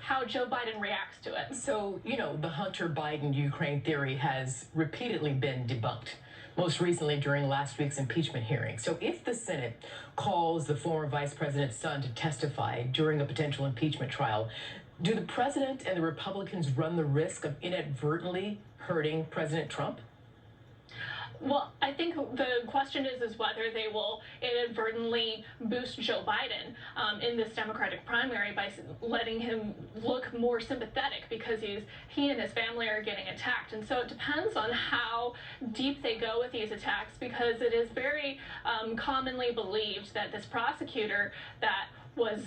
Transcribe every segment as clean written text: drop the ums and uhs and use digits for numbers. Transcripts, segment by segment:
how Joe Biden reacts to it. So, the Hunter Biden Ukraine theory has repeatedly been debunked, most recently during last week's impeachment hearing. So if the Senate calls the former vice president's son to testify during a potential impeachment trial, do the president and the Republicans run the risk of inadvertently hurting President Trump? Well, I think the question is whether they will inadvertently boost Joe Biden in this Democratic primary by letting him look more sympathetic because he and his family are getting attacked. And so it depends on how deep they go with these attacks, because it is very commonly believed that this prosecutor that was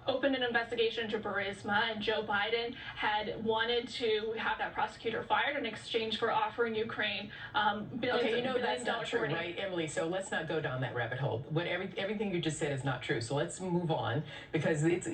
opened an investigation into Burisma, and Joe Biden had wanted to have that prosecutor fired in exchange for offering Ukraine billions that's not true, right, Emily? So let's not go down that rabbit hole. Everything you just said is not true. So let's move on, because it's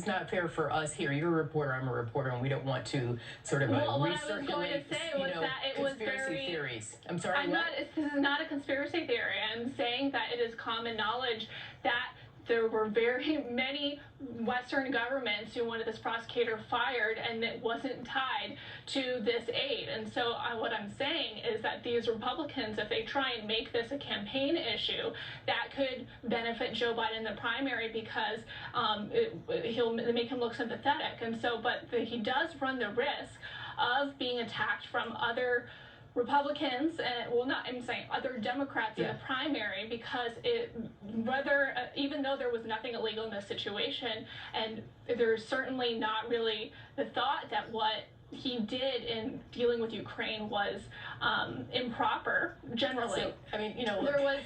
not fair for us here. You're a reporter, I'm a reporter, and we don't want to sort of what I was going to say was that it was conspiracy theories. I'm sorry. This is not a conspiracy theory. I'm saying that it is common knowledge that there were very many Western governments who wanted this prosecutor fired, and it wasn't tied to this aid. And so what I'm saying is that these Republicans, if they try and make this a campaign issue, that could benefit Joe Biden in the primary, because he'll make him look sympathetic. And so, he does run the risk of being attacked from other Republicans, I'm saying other Democrats in the primary, because even though there was nothing illegal in this situation, and there's certainly not really the thought that what he did in dealing with Ukraine was improper, generally. So, there was...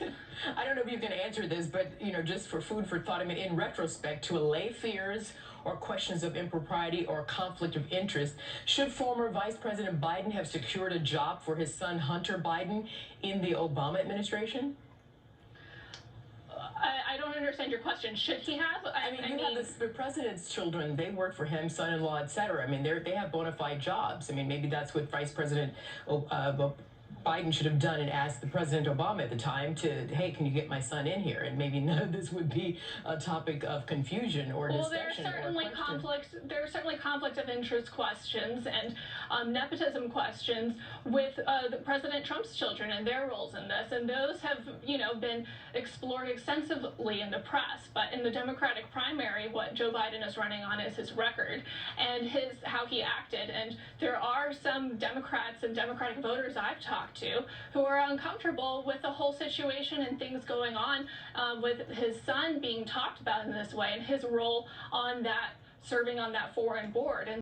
I don't know if you can answer this, but, just for food for thought, in retrospect, to allay fears or questions of impropriety or conflict of interest, should former Vice President Biden have secured a job for his son Hunter Biden in the Obama administration? I don't understand your question. Should he have? Have the president's children, they work for him, son-in-law, etc. They have bona fide jobs. Maybe that's what Vice President Biden should have done and asked the President Obama at the time hey, can you get my son in here? And maybe none of this would be a topic of confusion or discussion. Well, there are certainly conflicts of interest questions and nepotism questions with President Trump's children and their roles in this, and those have been explored extensively in the press. But in the Democratic primary, what Joe Biden is running on is his record and how he acted. And there are some Democrats and Democratic voters I've talked to who are uncomfortable with the whole situation and things going on with his son being talked about in this way and his role on that, serving on that foreign board. And